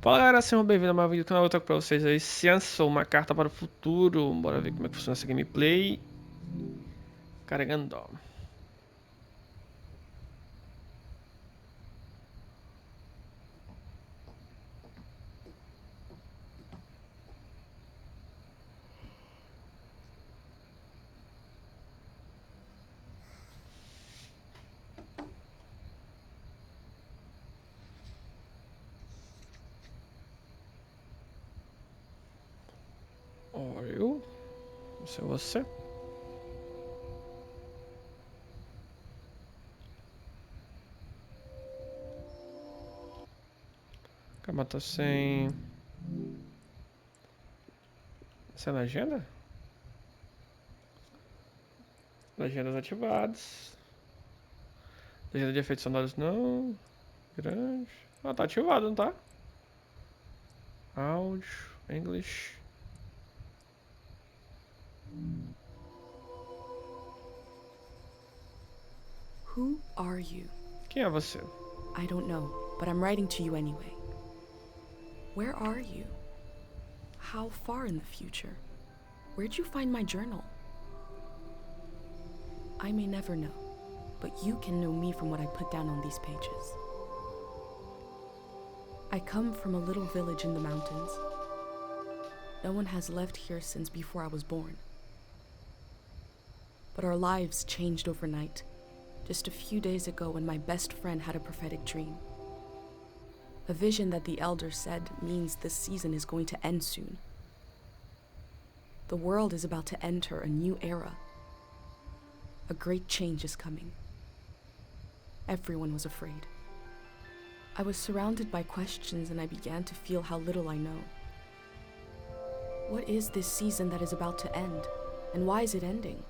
Fala galera, sejam bem-vindos a mais um vídeo do canal. Eu trago pra vocês aí Ciência, uma carta para o futuro. Bora ver como é que funciona essa gameplay. Carregando. Olha, esse é você. Calma, tá sem... Essa é a legenda? Legendas ativadas. Legenda de efeitos sonoros não. Grande. Ah, tá ativado, não tá? Áudio, English. Who are you? Quem é você? I don't know, but I'm writing to you anyway. Where are you? How far in the future? Where'd you find my journal? I may never know, but you can know me from what I put down on these pages. I come from a little village in the mountains. No one has left here since before I was born. But our lives changed overnight. Just a few days ago when my best friend had a prophetic dream. A vision that the elder said means this season is going to end soon. The world is about to enter a new era. A great change is coming. Everyone was afraid. I was surrounded by questions and I began to feel how little I know. What is this season that is about to end? And why is it ending?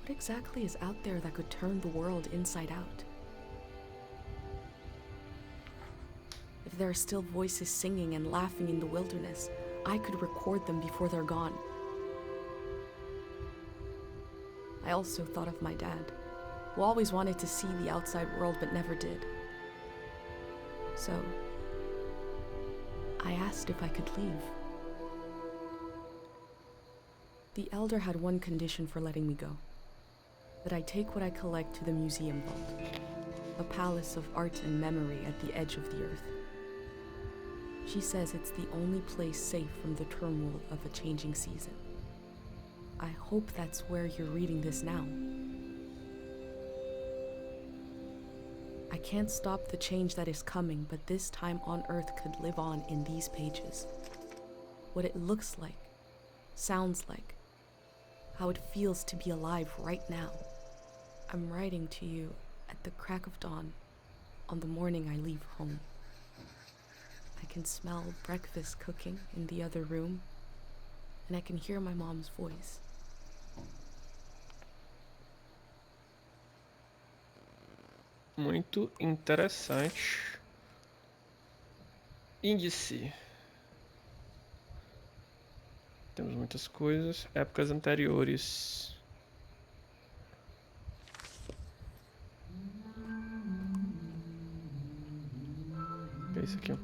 What exactly is out there that could turn the world inside out? If there are still voices singing and laughing in the wilderness, I could record them before they're gone. I also thought of my dad, who always wanted to see the outside world but never did. So, I asked if I could leave. The elder had one condition for letting me go. That I take what I collect to the museum vault, a palace of art and memory at the edge of the earth. She says it's the only place safe from the turmoil of a changing season. I hope that's where you're reading this now. I can't stop the change that is coming, but this time on Earth could live on in these pages. What it looks like, sounds like, how it feels to be alive right now. I'm writing to you at the crack of dawn on the morning I leave home. I can smell breakfast cooking in the other room, and I can hear my mom's voice. Muito interessante. Índice. Temos muitas coisas. Épocas anteriores. O que é isso aqui?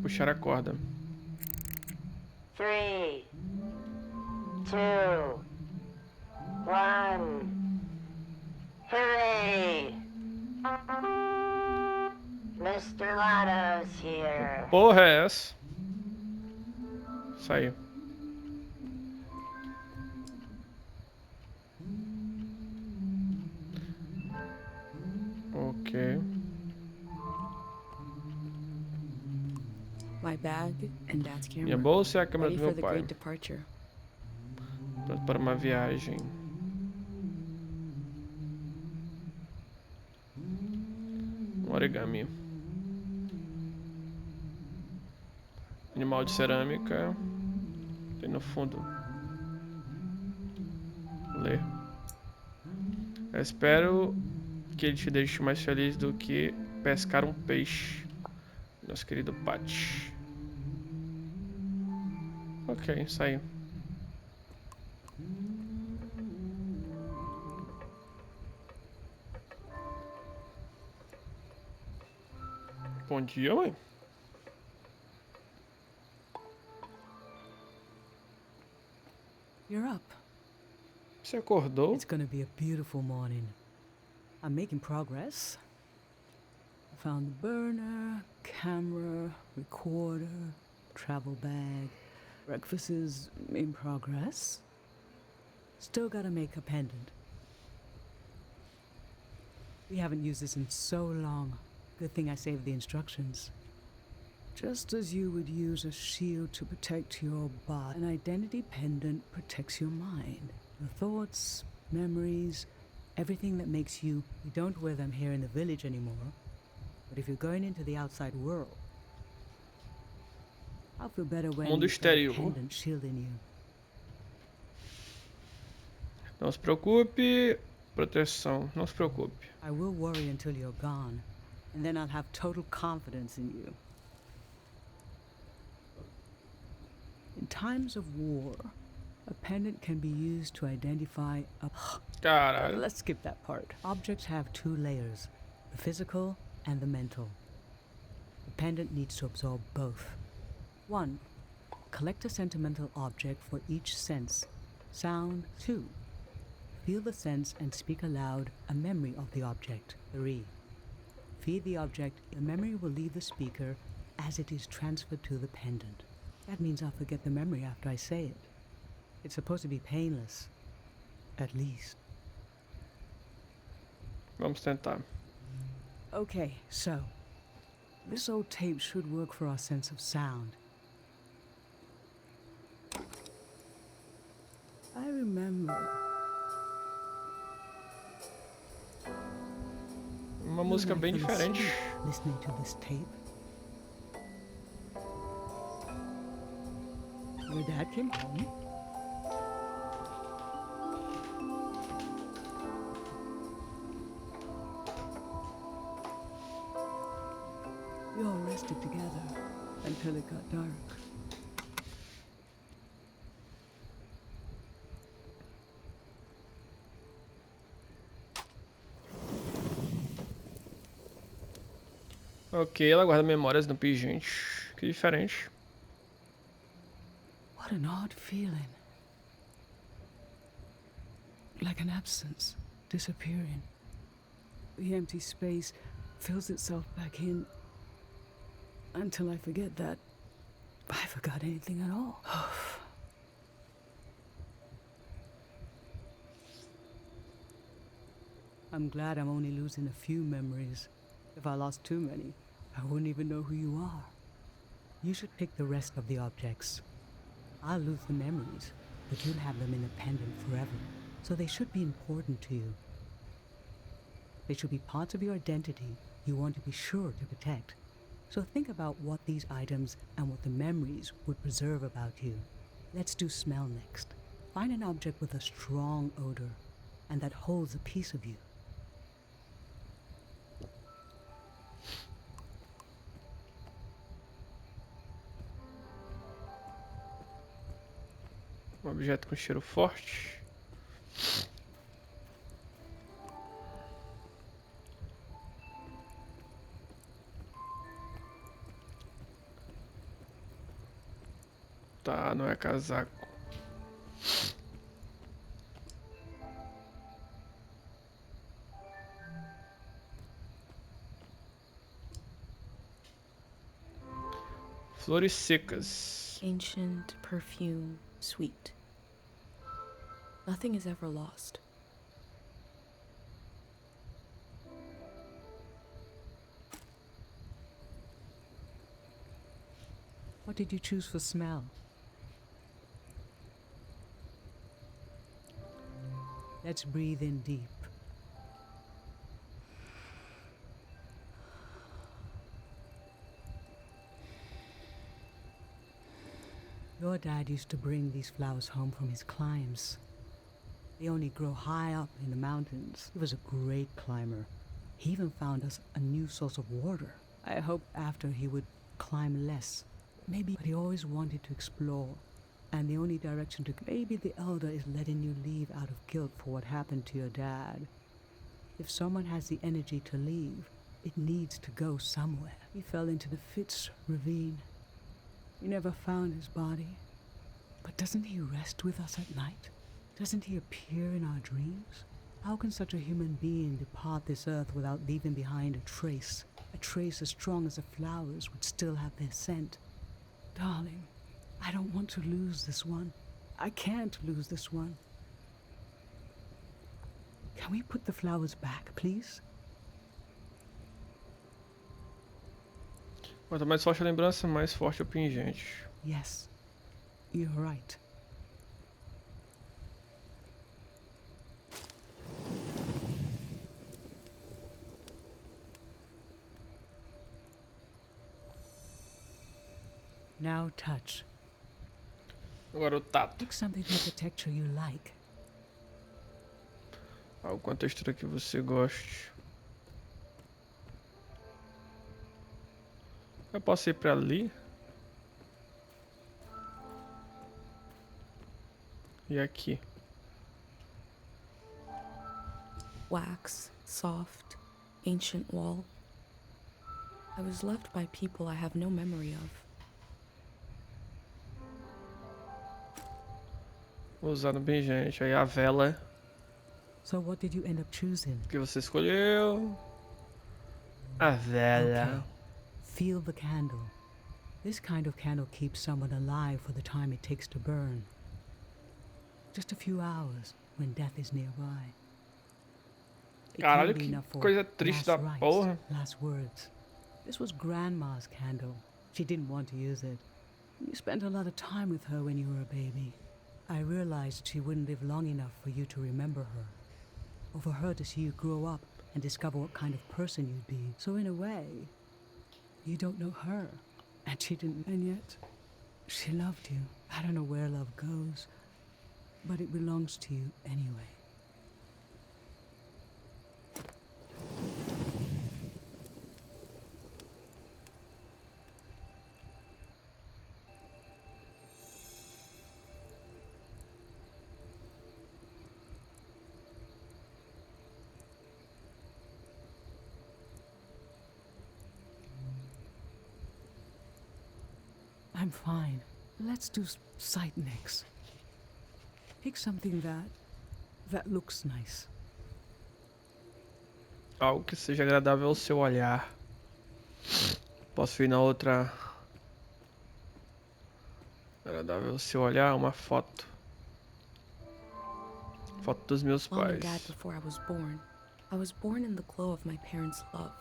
Puxar a corda. 3, 2, 1. Hooray! Mr. Lotto's here. Porra é essa? Saiu. Ok. My bag and Dad's camera. Minha bolsa e a câmera Ready do for meu the pai. great departure. Pronto para uma viagem. Um origami. Animal de cerâmica. Tem no fundo. Ler. Eu espero que ele te deixe mais feliz do que pescar um peixe. Nosso querido Pat. Ok, saiu. Bom dia, mãe. You're up. Você acordou? It's gonna be a beautiful morning. I'm making progress. I found the burner, camera, recorder, travel bag. Breakfast is in progress. Still gotta make a pendant. We haven't used this in so long. Good thing I saved the instructions. Just as you would use a shield to protect your body, an identity pendant protects your mind. Your thoughts, memories, everything that makes you. We don't wear them here in the village anymore. But if you're going into the outside world, I'll feel better when Mundo you've got a exterior. pendant shielding you. Não se preocupe. Proteção. Não se preocupe. I will worry until you're gone, and then I'll have total confidence in you. In times of war, a pendant can be used to identify a... Caralho. Let's skip that part. Objects have two layers, the physical and the mental. The pendant needs to absorb both. 1. Collect a sentimental object for each sense. Sound. 2. Feel the sense and speak aloud a memory of the object. 3. Feed the object. The memory will leave the speaker as it is transferred to the pendant. That means I'll forget the memory after I say it. It's supposed to be painless. At least. Vamos tentar. Okay, so this old tape should work for our sense of sound. I remember. Uma música bem diferente. Listening to this tape. Your dad came home. We all rested together until it got dark. Ok, ela guarda memórias no pingente. Que diferente. What an odd feeling. Like an absence, disappearing. The empty space fills itself back in until I forget that I forgot anything at all. I'm glad I'm only losing a few memories. If I lost too many, I wouldn't even know who you are. You should pick the rest of the objects. I'll lose the memories, but you'll have them in a pendant forever. So they should be important to you. They should be parts of your identity you want to be sure to protect. So think about what these items and what the memories would preserve about you. Let's do smell next. Find an object with a strong odor and that holds a piece of you. Um objeto com cheiro forte. Tá, não é casaco. Flores secas. Ancient perfume, sweet. Nothing is ever lost. What did you choose for smell? Let's breathe in deep. Your dad used to bring these flowers home from his climbs. They only grow high up in the mountains. He was a great climber. He even found us a new source of water. I hoped after he would climb less. Maybe, but he always wanted to explore. And the only direction to maybe the elder is letting you leave out of guilt for what happened to your dad. If someone has the energy to leave, it needs to go somewhere. He fell into the Fitz ravine. We never found his body. But doesn't he rest with us at night? Doesn't he appear in our dreams? How can such a human being depart this earth without leaving behind a trace as strong as the flowers would still have their scent? Darling, I don't want to lose this one. I can't lose this one. Can we put the flowers back, please? Quanto mais forte a lembrança, mais forte o pingente. Yes, you're right. Now touch. Agora o tato. Pick something with a texture you like. Algo com a textura que você goste. Eu posso ir pra ali? E aqui? Wax, soft, ancient wall. I was left by people I have no memory of. Vou usar no pingente. Aí a vela So what did you end up choosing? que você escolheu. A vela. Okay. Feel the candle. This kind of candle keeps someone alive for the time it takes to burn. Just a few hours when death is nearby. It Caralho, can be que enough for coisa triste da last rites, porra. last words. This was Grandma's candle. She didn't want to use it. You spent a lot of time with her when you were a baby. I realized she wouldn't live long enough for you to remember her, or for her to see you grow up and discover what kind of person you'd be. So in a way, you don't know her, and she didn't, and yet she loved you. I don't know where love goes, but it belongs to you anyway. I'm fine. Let's do sight next. Pick something that looks nice. Algo que seja agradável ao seu olhar. Posso ir na outra. Agradável ao seu olhar, uma foto. Foto dos meus Mom and Dad pais. before I was born. I was born in the glow of my parents' love.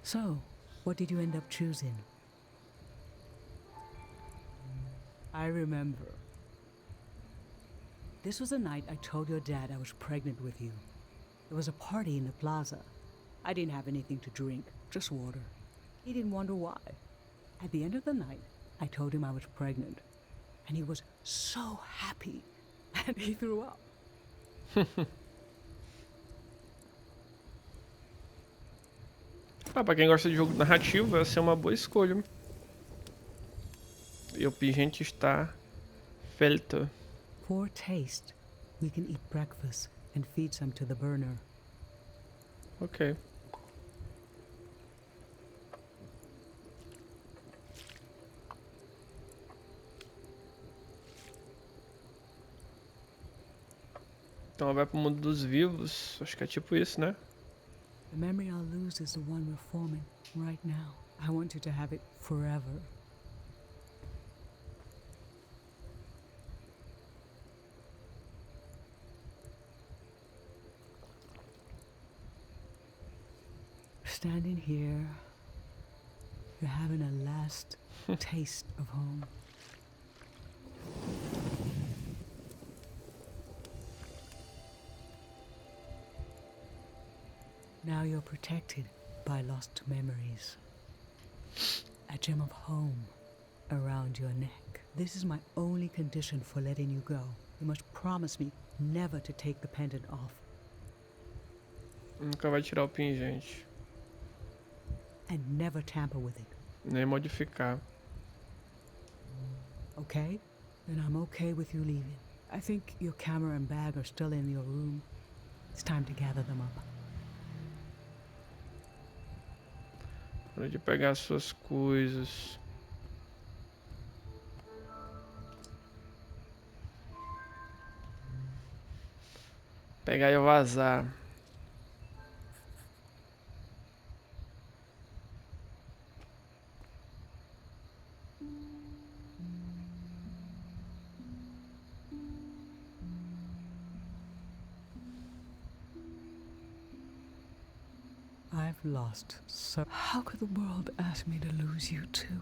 So, what did you end up choosing? I remember. This was the night I told your dad I was pregnant with you. There was a party in the plaza. I didn't have anything to drink, just water. He didn't wonder why. At the end of the night, I told him I was pregnant. And he was so happy. And he threw up. Ah, pra quem gosta de jogo narrativo, essa é uma boa escolha. E o pingente está feito. For taste, we can eat breakfast and feed some to the burner. Ok. Então vai pro mundo dos vivos. Acho que é tipo isso, né? The memory I'll lose is the one we're forming right now. I want you to have it forever. Standing here, you're having a last taste of home. Now you're protected by lost memories. A gem of home around your neck. This is my only condition for letting you go. You must promise me never to take the pendant off. Nunca vai tirar o pingente. and never tamper with it. Nem modificar. Okay? Then I'm okay with you leaving. I think your camera and bag are still in your room. It's time to gather them up. Hora de pegar suas coisas. Pegar e vazar. I've lost so. How could the world ask me to lose you too?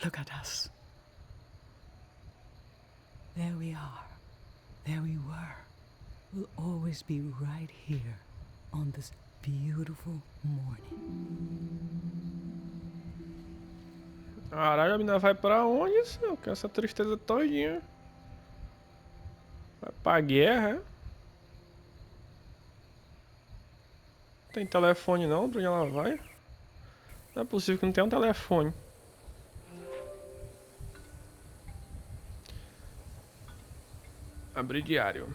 Look at us. There we are. There we were. We'll always be right here on this beautiful morning. Caralho, a menina vai pra onde, senhor? Com essa tristeza todinha. Vai pra guerra, é? Não tem telefone não, pra onde ela vai? Não é possível que não tenha um telefone. Abrir diário.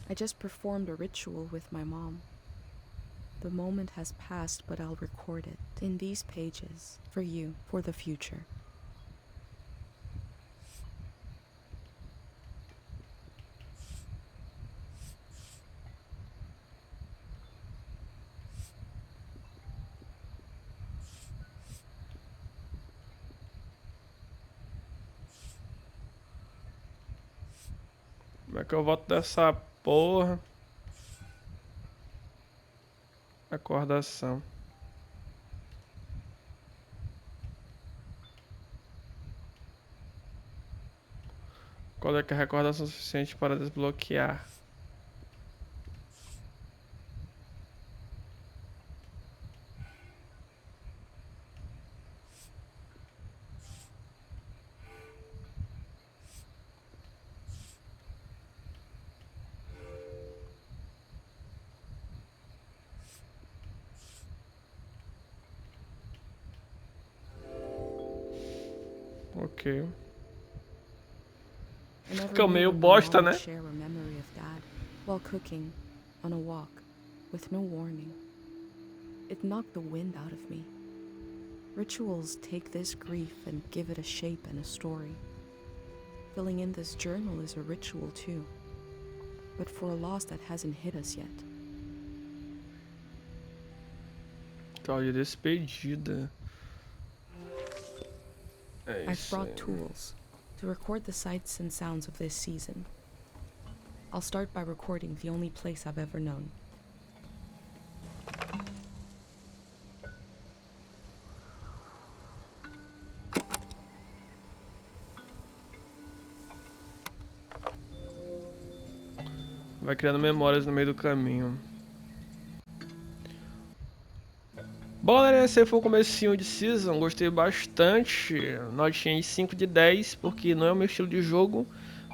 I just performed a ritual with my mom. The moment has passed, but I'll record it in these pages for you, for the future. Como é que eu volto dessa porra? Acordação. Qual é que é a recordação suficiente para desbloquear? Ok. I never Fica knew meio when my bosta, mom would né? share a memory of Dad while cooking, on a walk, with no warning. It knocked the wind out of me. Rituals take this grief and give it a shape and a story. Filling in this journal is a ritual too, but for a loss that hasn't hit us yet. Olha, despedida. É I've isso brought aí. tools to record the sights and sounds of this season. I'll start by recording the only place I've ever known. Vai criando memórias no meio do caminho. Bom, galera, esse foi o comecinho de Season, gostei bastante. Notinha aí 5 de 10, porque não é o meu estilo de jogo.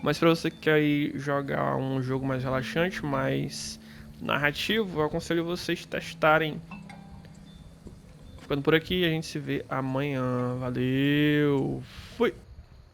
Mas pra você que quer ir jogar um jogo mais relaxante, mais narrativo, eu aconselho vocês testarem. Ficando por aqui, a gente se vê amanhã. Valeu, fui!